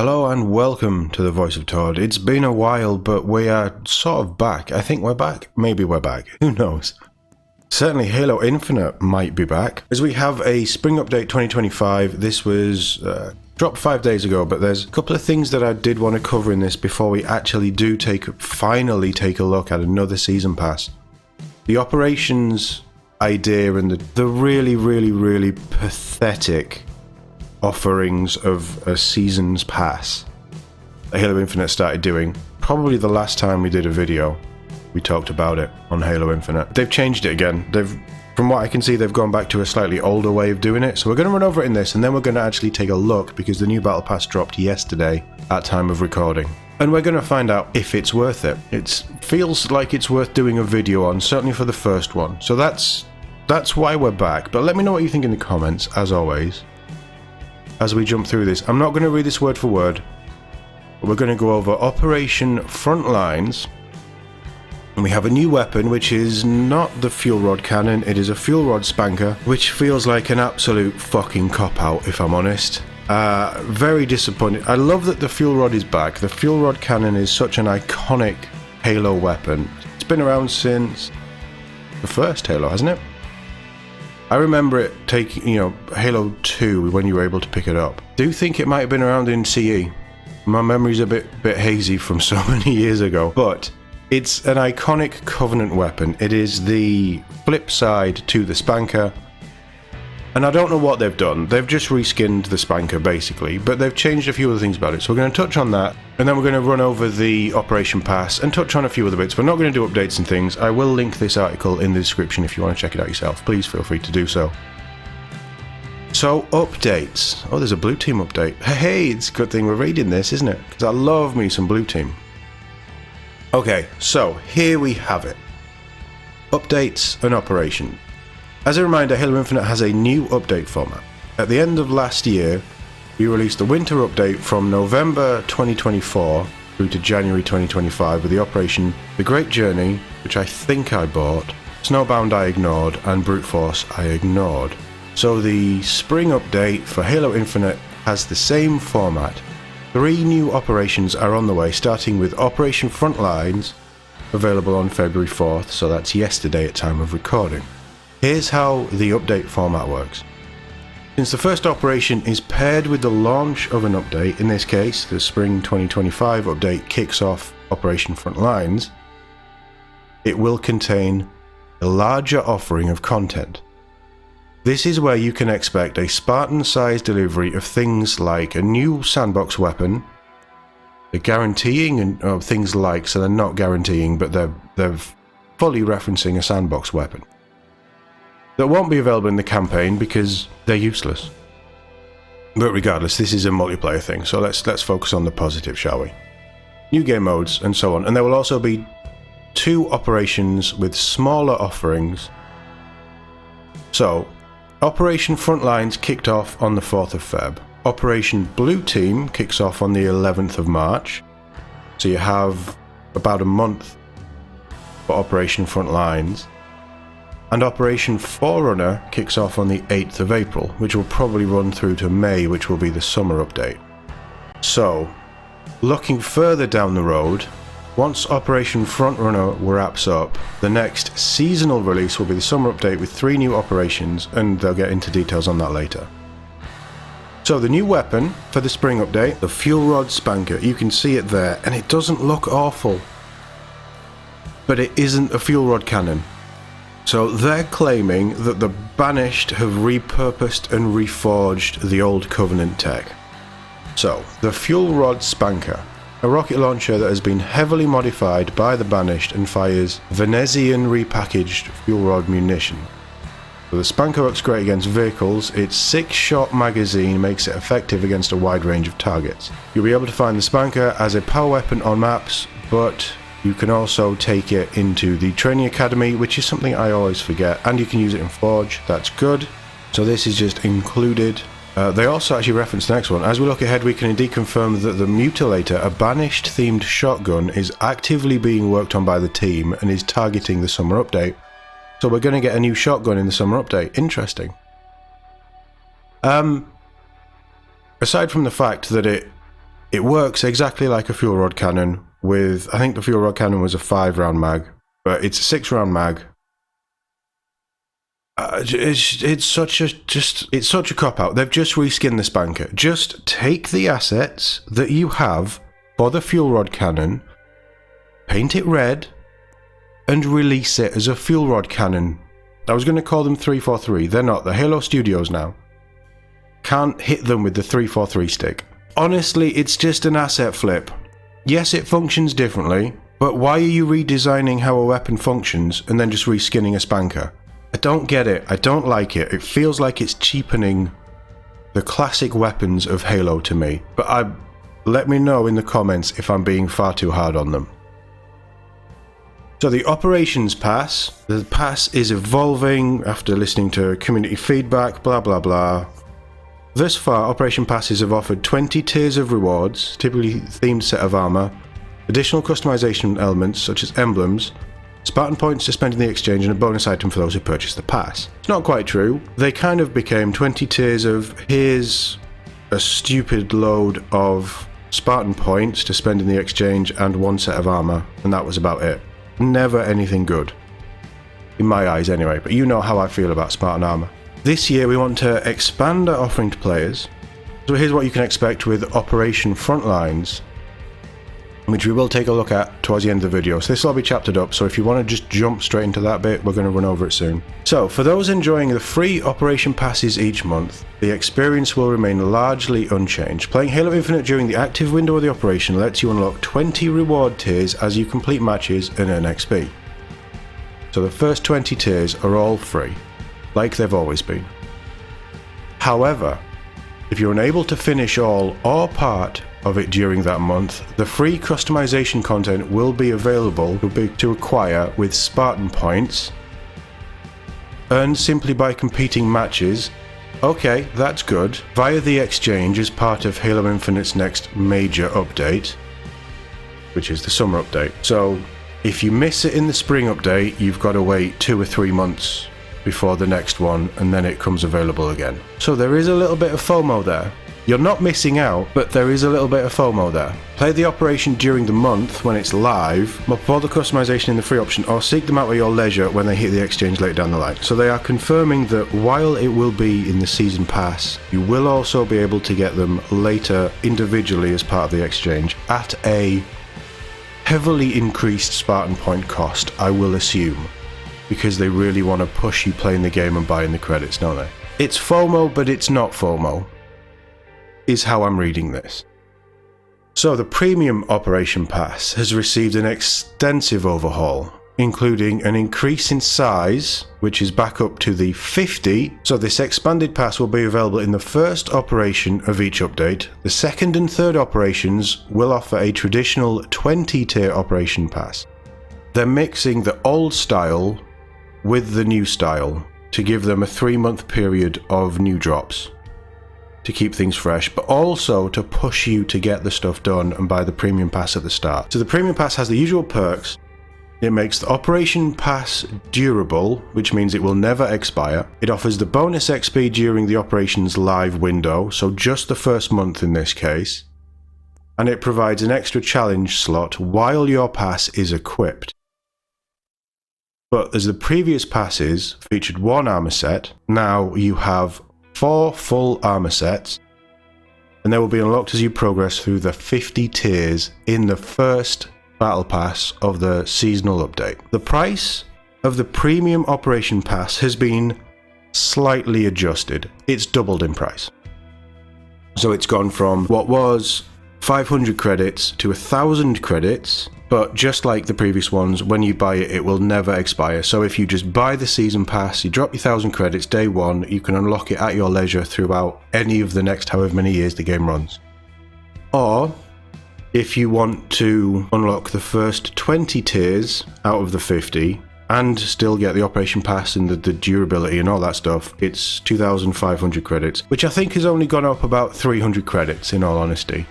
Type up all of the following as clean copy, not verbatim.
Hello and welcome to the Voice of TOD. It's been a while, but we are sort of back. I think we're back. Maybe we're back. Who knows? Certainly Halo Infinite might be back, as we have a Spring Update 2025. This was dropped 5 days ago, but there's a couple of things that I did want to cover in this before we actually do finally take a look at another Season Pass. The operations idea and the really pathetic offerings of a Season's Pass that Halo Infinite started doing. Probably the last time we did a video, we talked about it on Halo Infinite. They've changed it again. From what I can see, they've gone back to a slightly older way of doing it. So we're going to run over it in this, and then we're going to actually take a look, because the new Battle Pass dropped yesterday at time of recording. And we're going to find out if it's worth it. It feels like it's worth doing a video on, certainly for the first one. So that's why we're back. But let me know what you think in the comments, as always, as we jump through this. I'm not going to read this word for word, but we're going to go over Operation Frontlines. And we have a new weapon, which is not the fuel rod cannon, it is a fuel rod spanker, which feels like an absolute fucking cop-out, if I'm honest. Very disappointed. I love that the fuel rod is back. The fuel rod cannon is such an iconic Halo weapon. It's been around since the first Halo, hasn't it? I remember it taking, Halo 2 when you were able to pick it up. I do think it might have been around in CE. My memory's a bit hazy from so many years ago, but it's an iconic Covenant weapon. It is the flip side to the spanker, and I don't know what they've done. They've just reskinned the spanker basically, but they've changed a few other things about it. So we're going to touch on that, and then we're going to run over the Operation Pass and touch on a few other bits. We're not going to do updates and things. I will link this article in the description if you want to check it out yourself. Please feel free to do so. So, updates. Oh, there's a Blue Team update. Hey, it's a good thing we're reading this, isn't it? Because I love me some Blue Team. Okay, so here we have it. Updates and Operation. As a reminder, Halo Infinite has a new update format. At the end of last year, we released the winter update from November 2024 through to January 2025 with the Operation The Great Journey, which I think I bought, Snowbound I ignored, and Brute Force I ignored. So the spring update for Halo Infinite has the same format. 3 new operations are on the way, starting with Operation Frontlines, available on February 4th, so that's yesterday at time of recording. Here's how the update format works. Since the first operation is paired with the launch of an update, in this case the Spring 2025 update kicks off Operation Frontlines, it will contain a larger offering of content. This is where you can expect a Spartan-sized delivery of things like a new sandbox weapon, the guaranteeing of things like, so they're not guaranteeing, but they're fully referencing a sandbox weapon that won't be available in the campaign because they're useless. But regardless, this is a multiplayer thing, so let's focus on the positive, shall we? New game modes and so on, and there will also be 2 operations with smaller offerings. So, Operation Frontlines kicked off on the 4th of Feb. Operation Blue Team kicks off on the 11th of March. So you have about a month for Operation Frontlines. And Operation Forerunner kicks off on the 8th of April, which will probably run through to May, which will be the summer update. So, looking further down the road, once Operation Frontrunner wraps up, the next seasonal release will be the summer update with 3 new operations, and they'll get into details on that later. So the new weapon for the spring update, the fuel rod spanker, you can see it there, and it doesn't look awful. But it isn't a fuel rod cannon. So they're claiming that the Banished have repurposed and reforged the old Covenant tech. So, the fuel rod spanker, a rocket launcher that has been heavily modified by the Banished and fires Venezian repackaged fuel rod munition. So the spanker works great against vehicles. Its 6-shot magazine makes it effective against a wide range of targets. You'll be able to find the spanker as a power weapon on maps, but you can also take it into the training academy, which is something I always forget, and you can use it in Forge. That's good. So this is just included. They also actually reference the next one. As we look ahead, we can indeed confirm that the Mutilator, a Banished themed shotgun, is actively being worked on by the team and is targeting the summer update. So we're going to get a new shotgun in the summer update. Interesting. Aside from the fact that it It works exactly like a fuel rod cannon with, I think the fuel rod cannon was a 5-round mag, but it's a 6-round mag. It's such a cop-out. They've just reskinned this banker. Just take the assets that you have for the fuel rod cannon, paint it red, and release it as a fuel rod cannon. I was going to call them 343. They're not. They're Halo Studios now. Can't hit them with the 343 stick. Honestly, it's just an asset flip. Yes, it functions differently, but why are you redesigning how a weapon functions and then just reskinning a spanker? I don't get it. I don't like it. It feels like it's cheapening the classic weapons of Halo to me. But let me know in the comments if I'm being far too hard on them. So the Operations Pass. The pass is evolving after listening to community feedback, blah blah blah. Thus far, Operation Passes have offered 20 tiers of rewards, typically themed set of armor, additional customization elements such as emblems, Spartan points to spend in the exchange, and a bonus item for those who purchase the pass. It's not quite true. They kind of became 20 tiers of here's a stupid load of Spartan points to spend in the exchange and one set of armor, and that was about it. Never anything good. In my eyes anyway, but you know how I feel about Spartan armor. This year we want to expand our offering to players. So here's what you can expect with Operation Frontlines, which we will take a look at towards the end of the video. So this will all be chaptered up, so if you want to just jump straight into that bit, we're going to run over it soon. So for those enjoying the free Operation Passes each month, the experience will remain largely unchanged. Playing Halo Infinite during the active window of the operation lets you unlock 20 reward tiers as you complete matches and earn XP. So the first 20 tiers are all free, like they've always been. However, if you're unable to finish all or part of it during that month, the free customization content will be available to acquire with Spartan points, earned simply by competing matches. Okay, that's good. Via the exchange as part of Halo Infinite's next major update, which is the summer update. So if you miss it in the spring update, you've got to wait 2 or 3 months before the next one, and then it comes available again. So there is a little bit of FOMO there. You're not missing out, but there is a little bit of FOMO there. Play the operation during the month when it's live, before the customization in the free option, or seek them out at your leisure when they hit the exchange later down the line. So they are confirming that while it will be in the season pass, you will also be able to get them later individually as part of the exchange at a heavily increased Spartan point cost, I will assume, because they really want to push you playing the game and buying the credits, don't they? It's FOMO, but it's not FOMO, is how I'm reading this. So the Premium Operation Pass has received an extensive overhaul, including an increase in size, which is back up to the 50. So this expanded pass will be available in the first operation of each update. The second and third operations will offer a traditional 20-tier Operation Pass. They're mixing the old style with the new style to give them a 3-month period of new drops to keep things fresh, but also to push you to get the stuff done and buy the Premium Pass at the start. So the Premium Pass has the usual perks. It makes the Operation Pass durable, which means it will never expire. It offers the bonus XP during the operation's live window, so just the first month in this case. And it provides an extra challenge slot while your pass is equipped. But as the previous passes featured 1 armor set, now you have 4 full armor sets, and they will be unlocked as you progress through the 50 tiers in the first battle pass of the seasonal update. The price of the Premium Operation Pass has been slightly adjusted. It's doubled in price. So it's gone from what was 500 credits to 1,000 credits, but just like the previous ones, when you buy it, it will never expire. So if you just buy the season pass, you drop your 1,000 credits day one, you can unlock it at your leisure throughout any of the next however many years the game runs. Or if you want to unlock the first 20 tiers out of the 50 and still get the Operation Pass and the durability and all that stuff, it's 2,500 credits, which I think has only gone up about 300 credits in all honesty.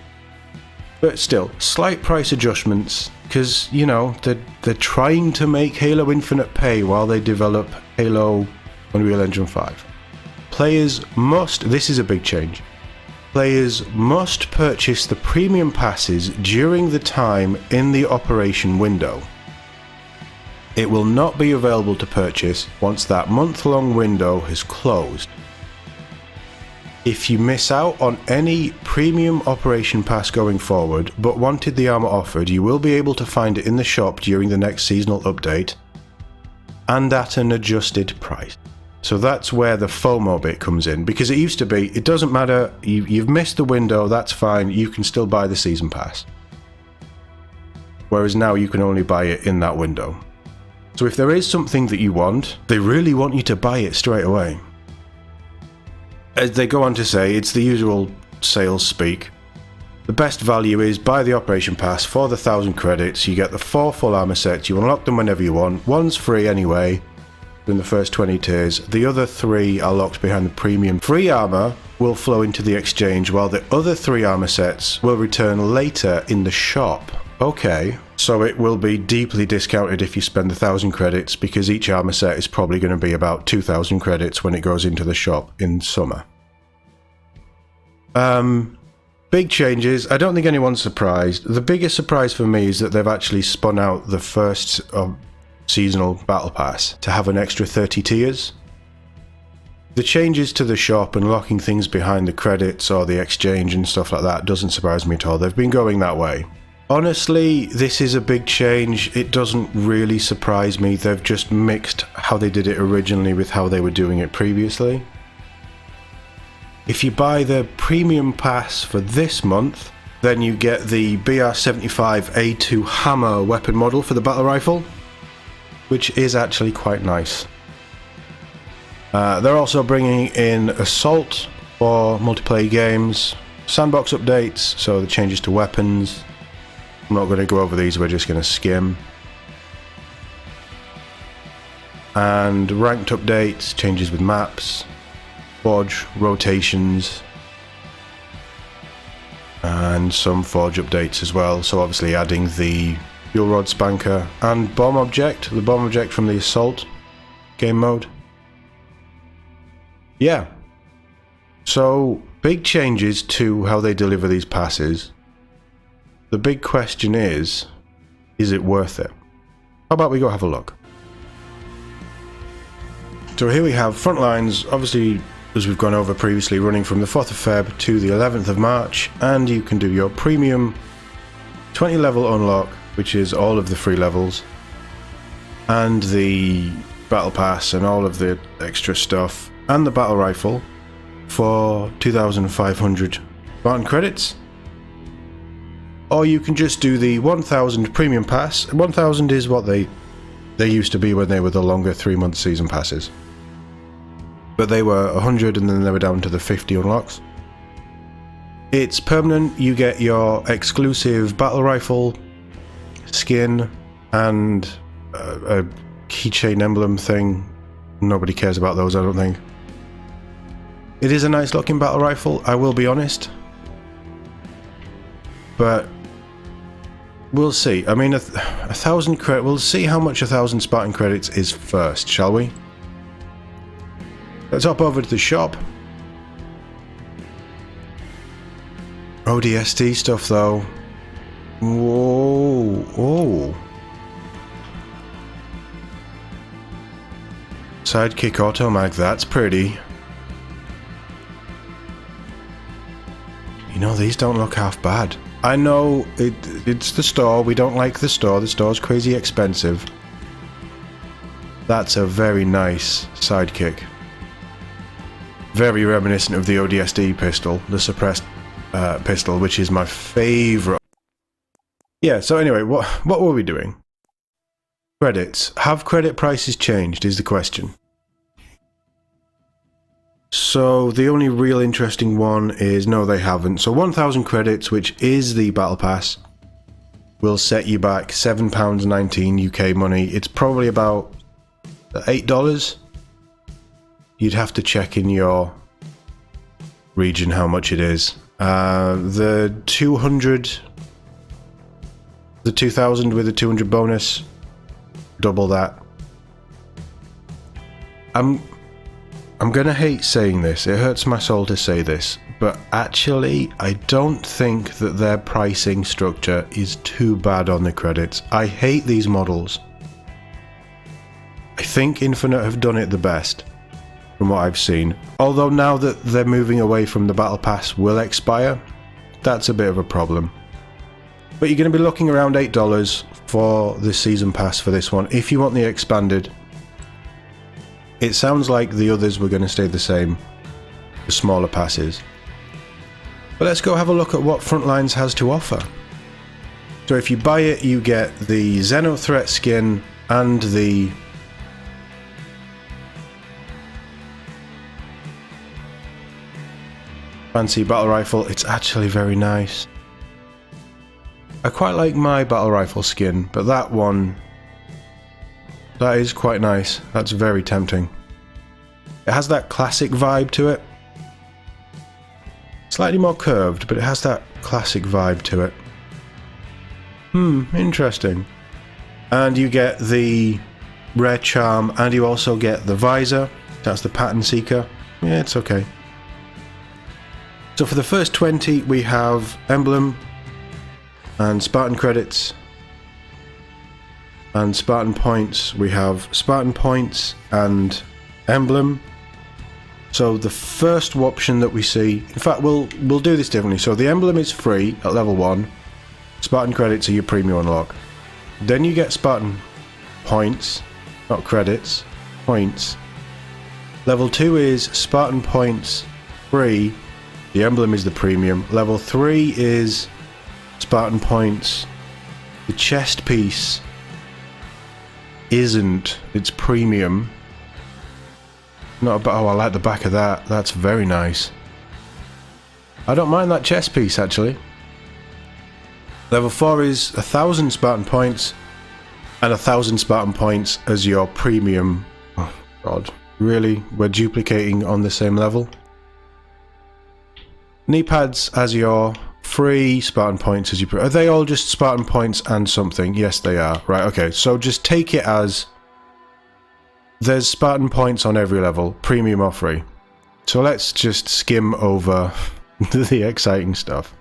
But still, slight price adjustments, because, you know, they're trying to make Halo Infinite pay while they develop Halo Unreal Engine 5. Players must, this is a big change, Players must purchase the premium passes during the time in the operation window. It will not be available to purchase once that month-long window has closed. If you miss out on any premium operation pass going forward but wanted the armor offered, you will be able to find it in the shop during the next seasonal update and at an adjusted price. So that's where the FOMO bit comes in, because it used to be, it doesn't matter, you've missed the window, that's fine, you can still buy the season pass. Whereas now you can only buy it in that window. So if there is something that you want, they really want you to buy it straight away. As they go on to say, it's the usual sales speak. The best value is buy the operation pass for the 1,000 credits, you get the 4 full armor sets, you unlock them whenever you want, one's free anyway, in the first 20 tiers, the other 3 are locked behind the premium. Free armor will flow into the exchange while the other 3 armor sets will return later in the shop. Okay, so it will be deeply discounted if you spend 1,000 credits, because each armor set is probably going to be about 2,000 credits when it goes into the shop in summer. Big changes. I don't think anyone's surprised. The biggest surprise for me is that they've actually spun out the first seasonal battle pass to have an extra 30 tiers. The changes to the shop and locking things behind the credits or the exchange and stuff like that doesn't surprise me at all. They've been going that way. Honestly, this is a big change. It doesn't really surprise me. They've just mixed how they did it originally with how they were doing it previously. If you buy the premium pass for this month, then you get the BR75A2 hammer weapon model for the battle rifle, which is actually quite nice. They're also bringing in Assault for multiplayer games, sandbox updates, so the changes to weapons. I'm not going to go over these, we're just going to skim. And ranked updates, changes with maps, Forge rotations, and some Forge updates as well, so obviously adding the fuel rod spanker and bomb object, the bomb object from the Assault game mode. Yeah, so big changes to how they deliver these passes. The big question is it worth it? How about we go have a look? So here we have Frontlines, obviously as we've gone over previously, running from the 4th of Feb to the 11th of March, and you can do your premium 20 level unlock, which is all of the free levels, and the battle pass and all of the extra stuff, and the battle rifle for 2,500 Spartan credits. Or you can just do the 1,000 premium pass. 1,000 is what they used to be when they were the longer 3-month season passes. But they were 100 and then they were down to the 50 unlocks. It's permanent, you get your exclusive battle rifle, skin, and a keychain emblem thing. Nobody cares about those, I don't think. It is a nice looking battle rifle, I will be honest. But we'll see. I mean, 1,000 credits, we'll see how much 1,000 Spartan credits is first, shall we? Let's hop over to the shop. ODST stuff though. Whoa, whoa. Sidekick automag, that's pretty. You know, these don't look half bad. I know it's the store, we don't like the store's crazy expensive. That's a very nice sidekick. Very reminiscent of the ODST pistol, the suppressed pistol, which is my favourite. Yeah, so anyway, what were we doing? Credits. Have credit prices changed is the question. So the only real interesting one is no, they haven't. So 1,000 credits, which is the battle pass, will set you back £7.19 UK money. It's probably about $8. You'd have to check in your region how much it is. The 200, the 2,000 with the 200 bonus, double that. I'm gonna hate saying this, it hurts my soul to say this, but actually I don't think that their pricing structure is too bad on the credits. I hate these models. I think Infinite have done it the best from what I've seen. Although now that they're moving away from the Battle Pass will expire, that's a bit of a problem. But you're going to be looking around $8 for the Season Pass for this one. If you want the expanded, it sounds like the others were going to stay the same, the smaller passes. But let's go have a look at what Frontlines has to offer. So if you buy it, you get the Xeno Threat skin and the fancy battle rifle. It's actually very nice. I quite like my battle rifle skin, but that one, that is quite nice. That's very tempting. It has that classic vibe to it. Slightly more curved, but it has that classic vibe to it. Interesting. And you get the rare charm, and you also get the visor. That's the pattern seeker. Yeah, it's okay. So for the first 20 we have emblem and Spartan credits and Spartan points. We have Spartan points and emblem. So the first option that we see, in fact we'll do this differently. So the emblem is free at level 1. Spartan credits are your premium unlock. Then you get Spartan points, not credits, points. Level 2 is Spartan points free. The emblem is the premium. Level 3 is Spartan points. The chest piece isn't. It's premium. Not about. Oh, I like the back of that. That's very nice. I don't mind that chest piece actually. Level 4 is 1,000 Spartan points and 1,000 Spartan points as your premium. Oh God, really? We're duplicating on the same level? Knee pads as your free, Spartan points as you... Are they all just Spartan points and something? Yes, they are. Right, okay. So just take it as there's Spartan points on every level, premium or free. So let's just skim over the exciting stuff.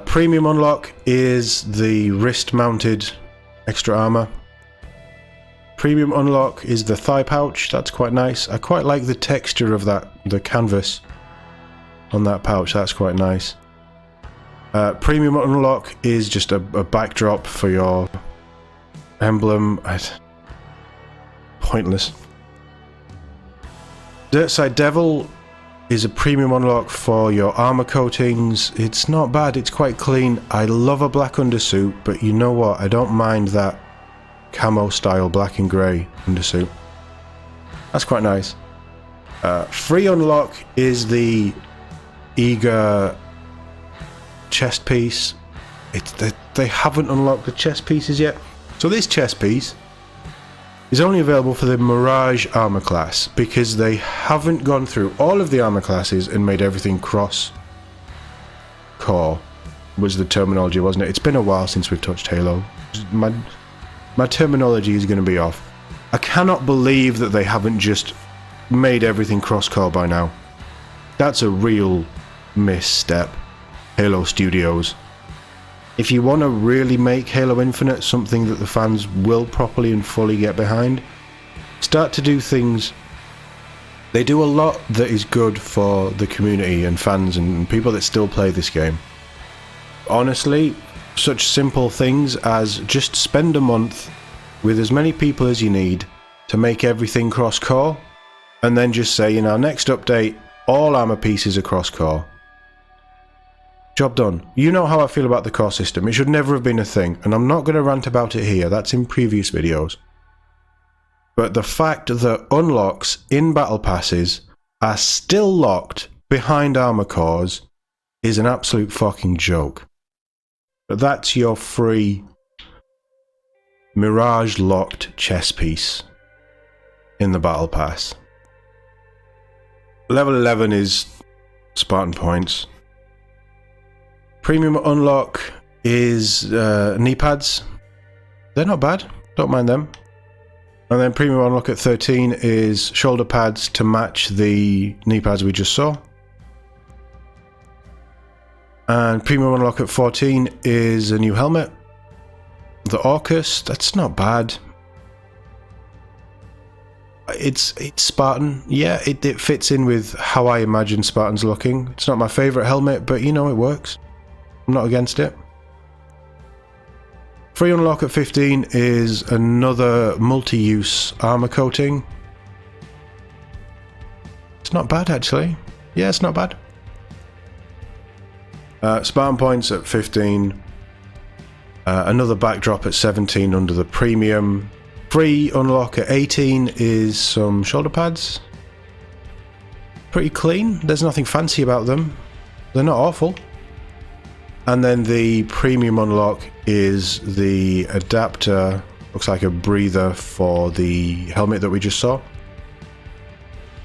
Premium unlock is the wrist-mounted extra armor. Premium unlock is the thigh pouch. That's quite nice. I quite like the texture of that, the canvas on that pouch. That's quite nice. Premium unlock is just a backdrop for your emblem. Pointless. Dirtside Devil is a premium unlock for your armor coatings. It's not bad, it's quite clean. I love a black undersuit, but you know what? I don't mind that camo style black and grey undersuit. That's quite nice. Free unlock is the Eager chest piece. They haven't unlocked the chest pieces yet. So this chest piece is only available for the Mirage armor class because they haven't gone through all of the armor classes and made everything cross core was the terminology, wasn't it? It's been a while since we've touched Halo. My terminology is going to be off. I cannot believe that they haven't just made everything cross core by now. That's a real misstep, Halo Studios. If you want to really make Halo Infinite something that the fans will properly and fully get behind, start to do things. They do a lot that is good for the community and fans and people that still play this game. Honestly, such simple things as just spend a month with as many people as you need to make everything cross-core, and then just say in our next update, all armor pieces are cross-core. Job done. You know how I feel about the core system. It should never have been a thing, and I'm not going to rant about it here. That's in previous videos. But the fact that unlocks in battle passes are still locked behind armor cores is an absolute fucking joke. But that's your free Mirage locked chess piece in the battle pass. Level 11 is Spartan points. Premium unlock is knee pads. They're not bad, don't mind them. And then premium unlock at 13 is shoulder pads to match the knee pads we just saw. And premium unlock at 14 is a new helmet. The Orcus, that's not bad. It's Spartan. Yeah, it fits in with how I imagine Spartans looking. It's not my favourite helmet, but you know, it works. I'm not against it. Free unlock at 15 is another multi-use armor coating. It's not bad, actually. Yeah, it's not bad. Spartan points at 15. Another backdrop at 17 under the premium. Free unlock at 18 is some shoulder pads. Pretty clean. There's nothing fancy about them. They're not awful. And then the premium unlock is the adapter. Looks like a breather for the helmet that we just saw.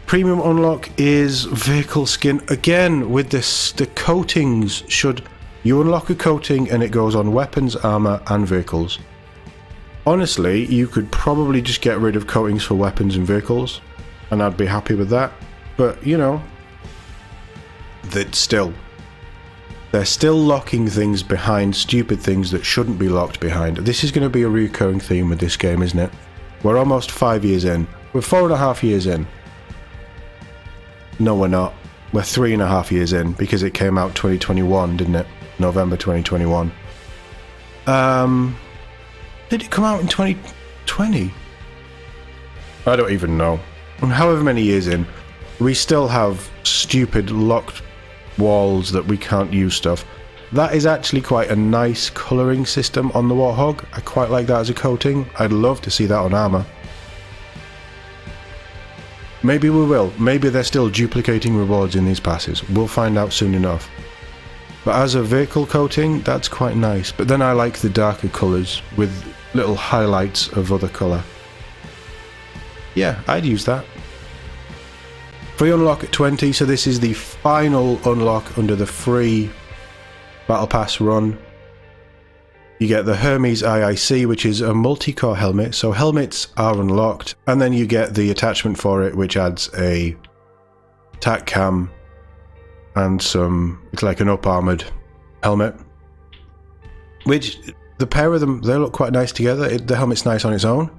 Premium unlock is vehicle skin. Again, with this, the coatings should... You unlock a coating and it goes on weapons, armor, and vehicles. Honestly, you could probably just get rid of coatings for weapons and vehicles, and I'd be happy with that. But, you know, they're still locking things behind stupid things that shouldn't be locked behind. This is going to be a recurring theme with this game, isn't it? We're almost 5 years in. We're 4.5 years in. No, we're not. We're 3.5 years in, because it came out 2021, didn't it? November 2021. Did it come out in 2020? I don't even know. And however many years in, we still have stupid locked walls that we can't use stuff. That is actually quite a nice colouring system on the Warthog. I quite like that as a coating. I'd love to see that on armour. Maybe we will. Maybe they're still duplicating rewards in these passes. We'll find out soon enough. But as a vehicle coating, that's quite nice. But then I like the darker colours with little highlights of other colour. Yeah, I'd use that. Free unlock at 20, so this is the final unlock under the free Battle Pass run. You get the Hermes IIC, which is a multi-core helmet, so helmets are unlocked, and then you get the attachment for it, which adds a tac cam and it's like an up-armoured helmet. Which, the pair of them, they look quite nice together. The helmet's nice on its own.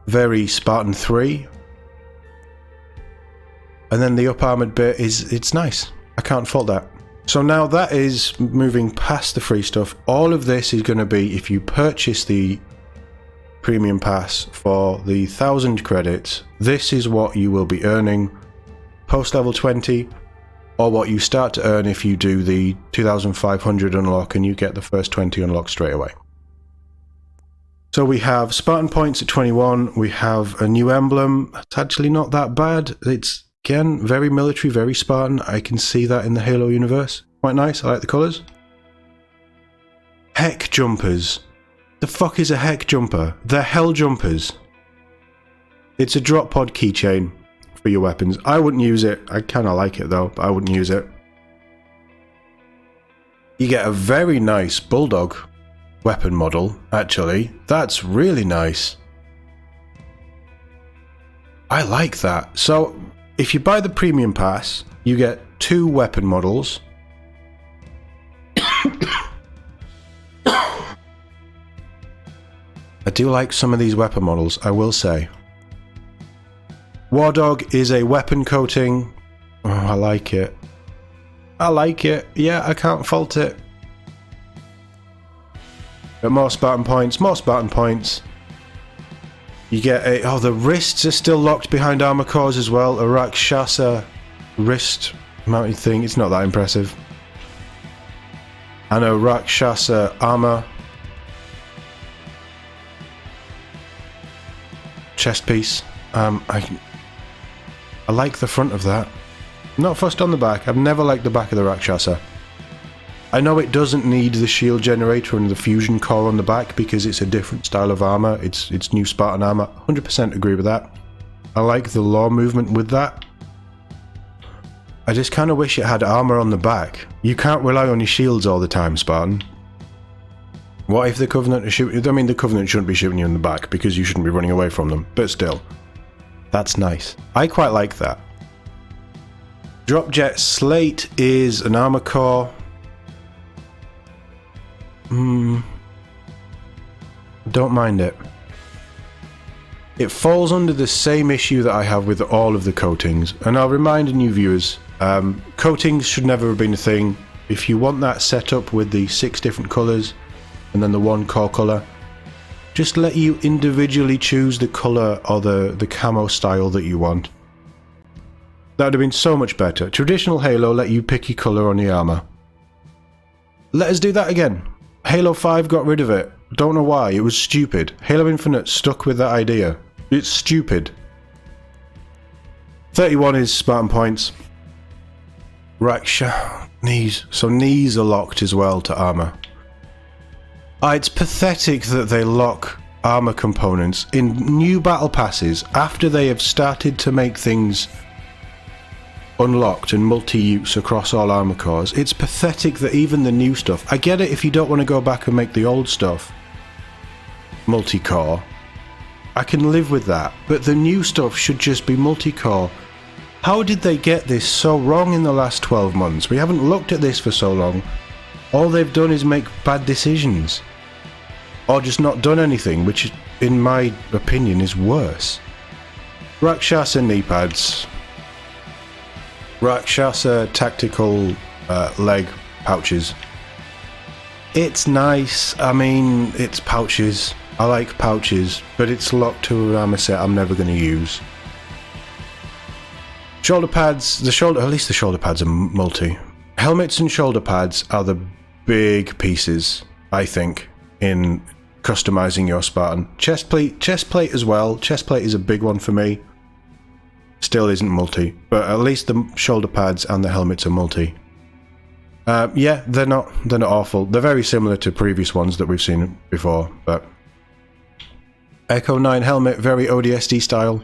Very Spartan 3. And then the up-armoured bit it's nice. I can't fault that. So now that is moving past the free stuff. All of this is going to be, if you purchase the premium pass for the 1,000 credits, this is what you will be earning post level 20, or what you start to earn if you do the 2,500 unlock and you get the first 20 unlocked straight away. So we have Spartan points at 21, we have a new emblem. It's actually not that bad. It's, again, very military, very Spartan. I can see that in the Halo universe. Quite nice, I like the colours. Heck jumpers. The fuck is a heck jumper? They're hell jumpers. It's a drop pod keychain for your weapons. I wouldn't use it. I kind of like it though, but I wouldn't use it. You get a very nice bulldog weapon model, actually. That's really nice. I like that. So, if you buy the premium pass, you get 2 weapon models. I do like some of these weapon models, I will say. Wardog is a weapon coating. Oh, I like it. I like it. Yeah, I can't fault it. But more Spartan points, more Spartan points. You get a... Oh, the wrists are still locked behind armor cores as well. A Rakshasa wrist mounted thing. It's not that impressive. And a Rakshasa armor chest piece. I like the front of that. I'm not fussed on the back. I've never liked the back of the Rakshasa. I know it doesn't need the shield generator and the fusion core on the back because it's a different style of armor. It's new Spartan armor. 100% agree with that. I like the law movement with that. I just kind of wish it had armor on the back. You can't rely on your shields all the time, Spartan. What if the Covenant are shooting? I mean, the Covenant shouldn't be shooting you in the back because you shouldn't be running away from them. But still, that's nice. I quite like that. Dropjet Slate is an armor core. Don't mind it. It falls under the same issue that I have with all of the coatings, and I'll remind new viewers, coatings should never have been a thing. If you want that set up with the 6 different colours and then the 1 core colour, just let you individually choose the colour or the camo style that you want. That would have been so much better. Traditional Halo let you pick your colour on the armour. Let us do that again. Halo 5 got rid of it. Don't know why, it was stupid. Halo Infinite stuck with that idea. It's stupid. 31 is Spartan points. Right, knees. So knees are locked as well to armour. It's pathetic that they lock armour components in new battle passes after they have started to make things unlocked and multi-use across all armour cores. It's pathetic that even the new stuff... I get it if you don't want to go back and make the old stuff multi-core. I can live with that, but the new stuff should just be multi-core. How did they get this so wrong in the last 12 months? We haven't looked at this for so long. All they've done is make bad decisions. Or just not done anything, which in my opinion is worse. Rakshasa knee pads. Rakshasa tactical leg pouches. It's nice. I mean, it's pouches. I like pouches, but it's locked to a armor set I'm never going to use. Shoulder pads. At least the shoulder pads are multi. Helmets and shoulder pads are the big pieces, I think, in customizing your Spartan. Chest plate as well. Chest plate is a big one for me. Still isn't multi, but at least the shoulder pads and the helmets are multi. Yeah, they're not awful. They're very similar to previous ones that we've seen before, but Echo 9 helmet, very ODST style.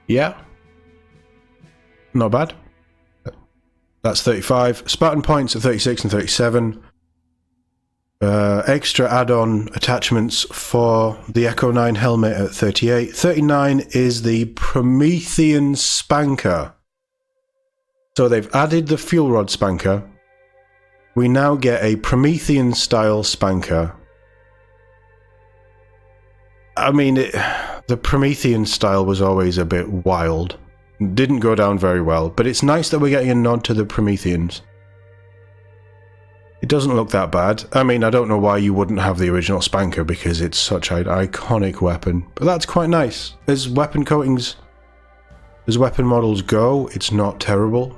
Yeah, not bad. That's 35. Spartan points at 36 and 37. Extra add-on attachments for the Echo 9 helmet at 38. 39 is the Promethean Spanker. So they've added the fuel rod spanker. We now get a Promethean style spanker. I mean, the Promethean style was always a bit wild. Didn't go down very well, but it's nice that we're getting a nod to the Prometheans. It doesn't look that bad. I mean, I don't know why you wouldn't have the original spanker because it's such an iconic weapon, but that's quite nice. As weapon coatings, as weapon models go, it's not terrible,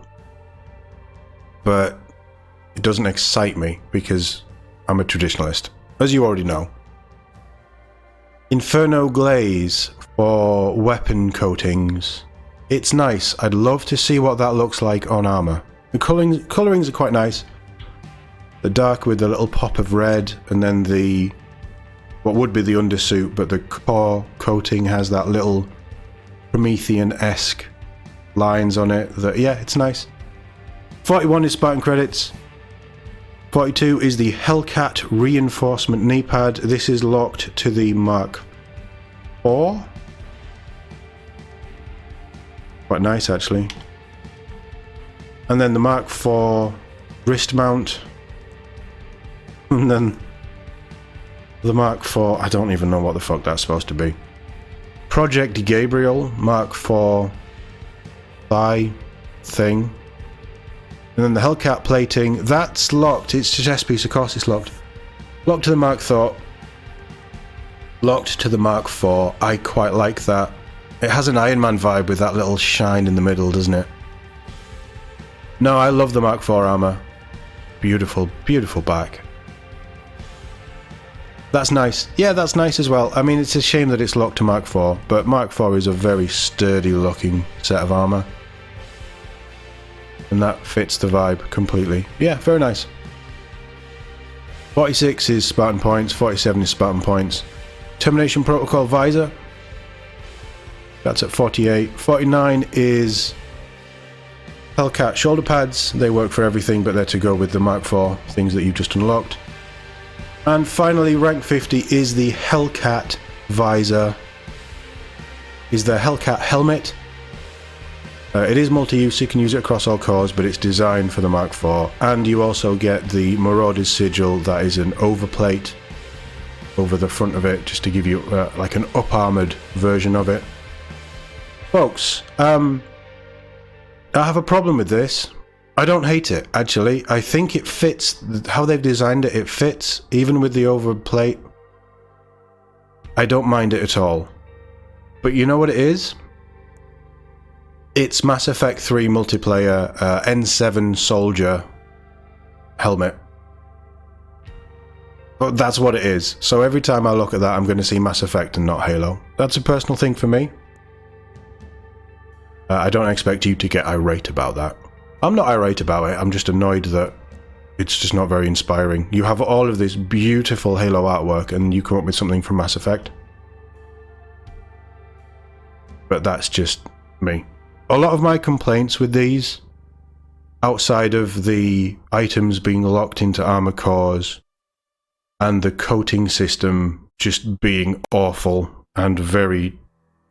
but it doesn't excite me because I'm a traditionalist, as you already know. Inferno Glaze for weapon coatings. It's nice. I'd love to see what that looks like on armor. The colorings are quite nice. The dark with the little pop of red, and then the what would be the undersuit, but the core coating has that little Promethean-esque lines on it. That, yeah, it's nice. 41 is Spartan credits. 42 is the Hellcat reinforcement knee pad. This is locked to the Mark IV. Quite nice, actually. And then the Mark IV wrist mount. And then the Mark IV, I don't even know what the fuck that's supposed to be. Project Gabriel Mark IV thigh thing. And then the Hellcat plating, that's locked. It's a chest piece, of course it's locked. Locked to the Mark IV. Locked to the Mark IV. I quite like that. It has an Iron Man vibe with that little shine in the middle, doesn't it? No, I love the Mark IV armor. Beautiful, beautiful back. That's nice. Yeah, that's nice as well. I mean, it's a shame that it's locked to Mark IV, but Mark IV is a very sturdy looking set of armor. And that fits the vibe completely. Yeah, very nice. 46 is Spartan points, 47 is Spartan points. Termination Protocol visor. That's at 48. 49 is Hellcat shoulder pads. They work for everything, but they're to go with the Mark IV things that you've just unlocked. And finally, rank 50 is the Hellcat visor. Is the Hellcat helmet. It is multi-use, you can use it across all cores, but it's designed for the Mark IV. And you also get the Marauder's Sigil, that is an overplate over the front of it, just to give you like an up-armoured version of it. Folks, I have a problem with this. I don't hate it, actually. I think it fits, how they've designed it, it fits, even with the overplate. I don't mind it at all. But you know what it is? It's Mass Effect 3 multiplayer N7 soldier helmet. But that's what it is. So every time I look at that, I'm going to see Mass Effect and not Halo. That's a personal thing for me. I don't expect you to get irate about that. I'm not irate about it, I'm just annoyed that it's just not very inspiring. You have all of this beautiful Halo artwork and you come up with something from Mass Effect. But that's just me. A lot of my complaints with these, outside of the items being locked into armor cores and the coating system just being awful and very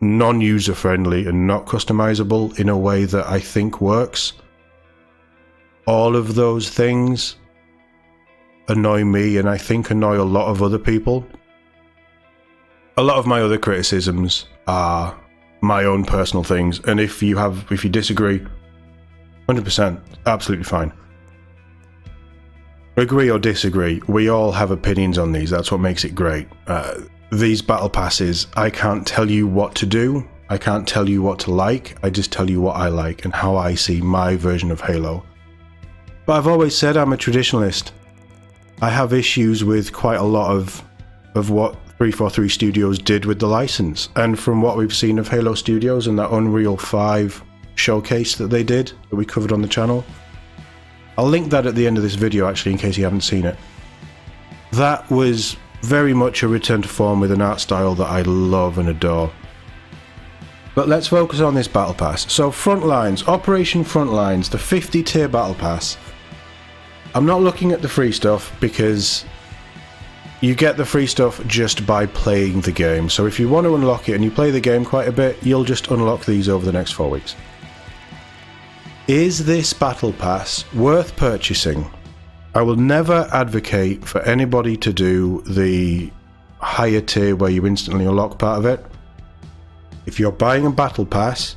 non-user friendly and not customizable in a way that I think works, all of those things annoy me and I think annoy a lot of other people. A lot of my other criticisms are my own personal things, and if you disagree, 100%, absolutely fine. Agree or disagree, we all have opinions on these, that's what makes it great. These battle passes, I can't tell you what to do, I can't tell you what to like, I just tell you what I like and how I see my version of Halo. But I've always said I'm a traditionalist. I have issues with quite a lot of what 343 Studios did with the license, and from what we've seen of Halo Studios and that Unreal 5 showcase that they did, that we covered on the channel. I'll link that at the end of this video actually in case you haven't seen it. That was very much a return to form with an art style that I love and adore. But let's focus on this battle pass. So Frontlines, Operation Frontlines, the 50 tier battle pass. I'm not looking at the free stuff because you get the free stuff just by playing the game. So if you want to unlock it and you play the game quite a bit, you'll just unlock these over the next 4 weeks. Is this battle pass worth purchasing? I will never advocate for anybody to do the higher tier where you instantly unlock part of it. If you're buying a battle pass,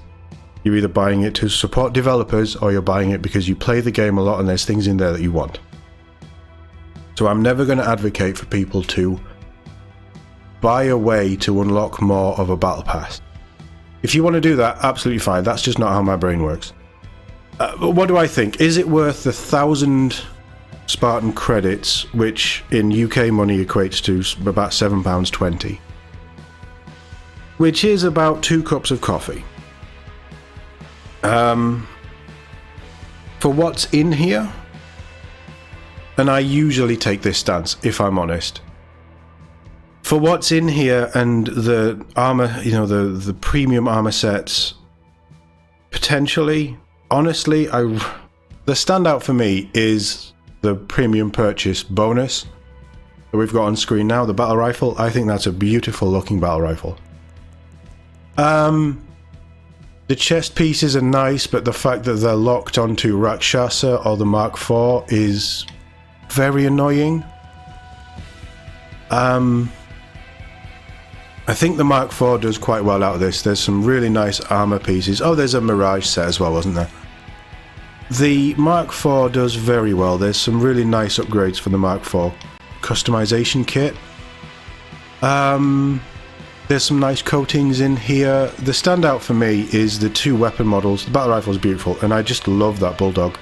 you're either buying it to support developers or you're buying it because you play the game a lot and there's things in there that you want. So I'm never going to advocate for people to buy a way to unlock more of a battle pass. If you want to do that, absolutely fine. That's just not how my brain works. But what do I think? Is it worth the 1,000 Spartan credits, which in UK money equates to about £7.20? Which is about 2 cups of coffee. For what's in here, and I usually take this stance, if I'm honest. For what's in here and the armor, you know, the premium armor sets, potentially, honestly, the standout for me is the premium purchase bonus that we've got on screen now, the battle rifle. I think that's a beautiful looking battle rifle. The chest pieces are nice, but the fact that they're locked onto Rakshasa or the Mark IV is very annoying. I think the Mark IV does quite well out of this. There's some really nice armor pieces. Oh, there's a Mirage set as well, wasn't there? The Mark IV does very well. There's some really nice upgrades for the Mark IV customization kit. There's some nice coatings in here. The standout for me is the 2 weapon models. The battle rifle is beautiful, and I just love that Bulldog.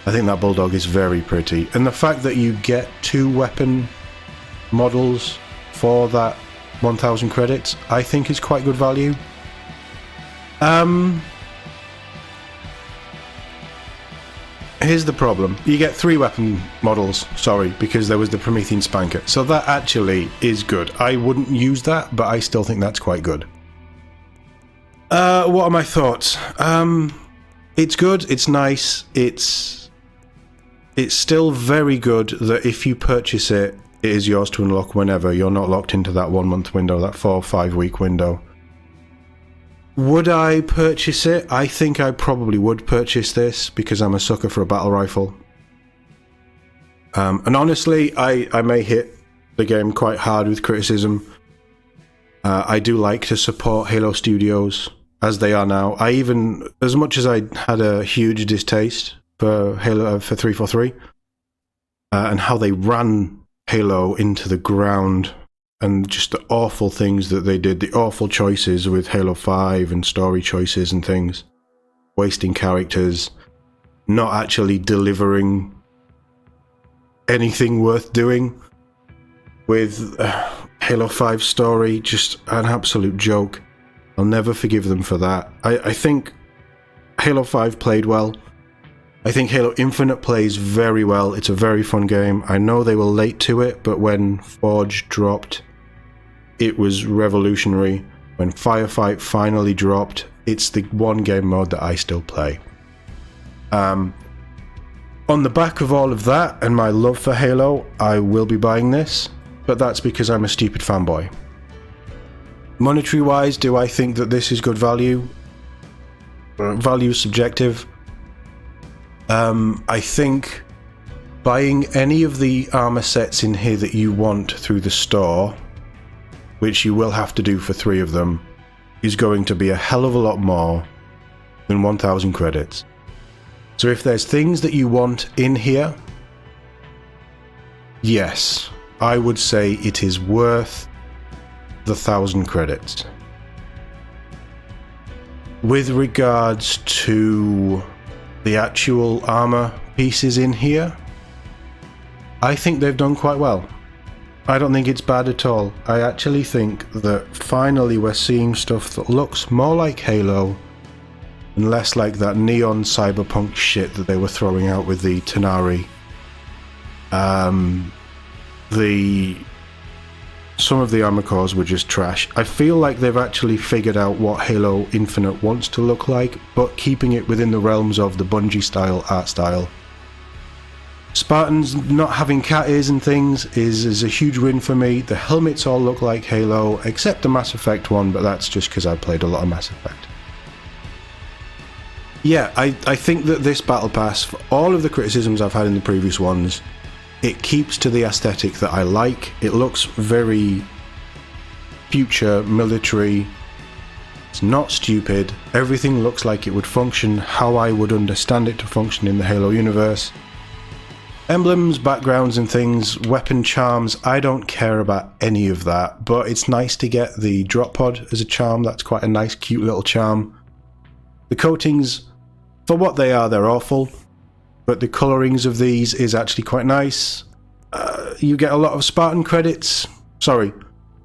I think that Bulldog is very pretty. And the fact that you get 2 weapon models for that 1,000 credits, I think is quite good value. Here's the problem. You get 3 weapon models, sorry, because there was the Promethean Spanker. So that actually is good. I wouldn't use that, but I still think that's quite good. What are my thoughts? It's good, it's nice, it's still very good that if you purchase it, it is yours to unlock whenever. You're not locked into that 1 month window, that 4 or 5 week window. Would I purchase it? I think I probably would purchase this because I'm a sucker for a battle rifle. And honestly, I may hit the game quite hard with criticism. I do like to support Halo Studios as they are now. I even, as much as I had a huge distaste for Halo for 343 and how they ran Halo into the ground and just the awful things that they did, the awful choices with Halo 5 and story choices and things, wasting characters, not actually delivering anything worth doing with Halo 5 story, just an absolute joke. I'll never forgive them for that. I think Halo 5 played well. I think Halo Infinite plays very well. It's a very fun game. I know they were late to it, but when Forge dropped, it was revolutionary. When Firefight finally dropped, it's the one game mode that I still play. On the back of all of that and my love for Halo, I will be buying this, but that's because I'm a stupid fanboy. Monetary wise, do I think that this is good value? Value is subjective. I think buying any of the armor sets in here that you want through the store, which you will have to do for 3 of them, is going to be a hell of a lot more than 1,000 credits. So if there's things that you want in here, yes, I would say it is worth the 1,000 credits. With regards to the actual armor pieces in here, I think they've done quite well. I don't think it's bad at all. I actually think that finally we're seeing stuff that looks more like Halo and less like that neon cyberpunk shit that they were throwing out with the Tanari. Some of the armor cores were just trash. I feel like they've actually figured out what Halo Infinite wants to look like, but keeping it within the realms of the Bungie style art style. Spartans not having cat ears and things is a huge win for me. The helmets all look like Halo, except the Mass Effect one, but that's just because I played a lot of Mass Effect. Yeah, I think that this Battle Pass, for all of the criticisms I've had in the previous ones, it keeps to the aesthetic that I like. It looks very future, military. It's not stupid. Everything looks like it would function how I would understand it to function in the Halo universe. Emblems, backgrounds and things, weapon charms, I don't care about any of that, but it's nice to get the drop pod as a charm. That's quite a nice, cute little charm. The coatings, for what they are, they're awful. But the colorings of these is actually quite nice. You get a lot of Spartan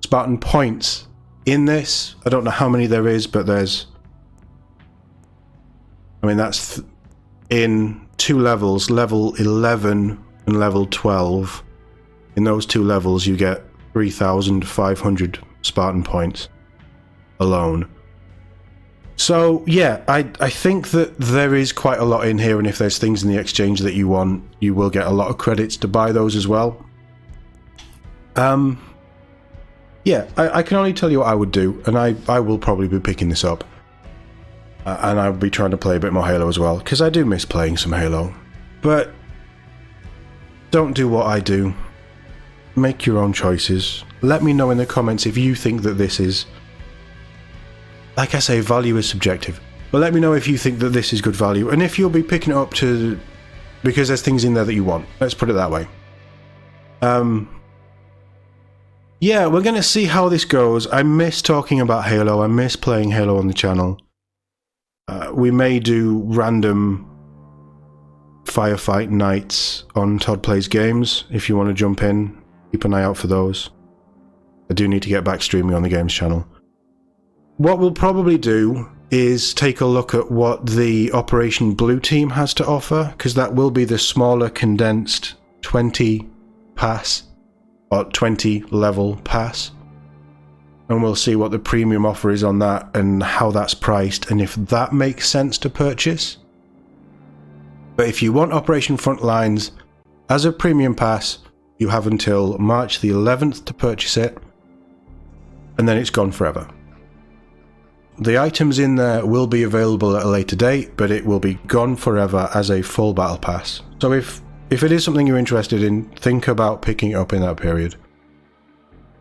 Spartan points in this. I don't know how many there is, but there's... I mean, that's in 2 levels, level 11 and level 12. In those 2 levels, you get 3,500 Spartan points alone. So yeah, I think that there is quite a lot in here, and if there's things in the exchange that you want, you will get a lot of credits to buy those as well. Yeah, I can only tell you what I would do, and I will probably be picking this up. And I'll be trying to play a bit more Halo as well, because I do miss playing some Halo. But don't do what I do. Make your own choices. Let me know in the comments if you think that this is... Like I say, value is subjective. But let me know if you think that this is good value, and if you'll be picking it up to... because there's things in there that you want. Let's put it that way. Yeah, we're going to see how this goes. I miss talking about Halo. I miss playing Halo on the channel. We may do random firefight nights on Todd Plays Games. If you want to jump in, keep an eye out for those. I do need to get back streaming on the games channel. What we'll probably do is take a look at what the Operation Blue Team has to offer, because that will be the smaller, condensed 20 pass, or 20 level pass. And we'll see what the premium offer is on that and how that's priced, and if that makes sense to purchase. But if you want Operation Frontlines as a premium pass, you have until March the 11th to purchase it, and then it's gone forever. The items in there will be available at a later date, but it will be gone forever as a full battle pass. So if it is something you're interested in, think about picking it up in that period.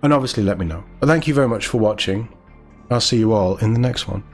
And obviously let me know. Thank you very much for watching. I'll see you all in the next one.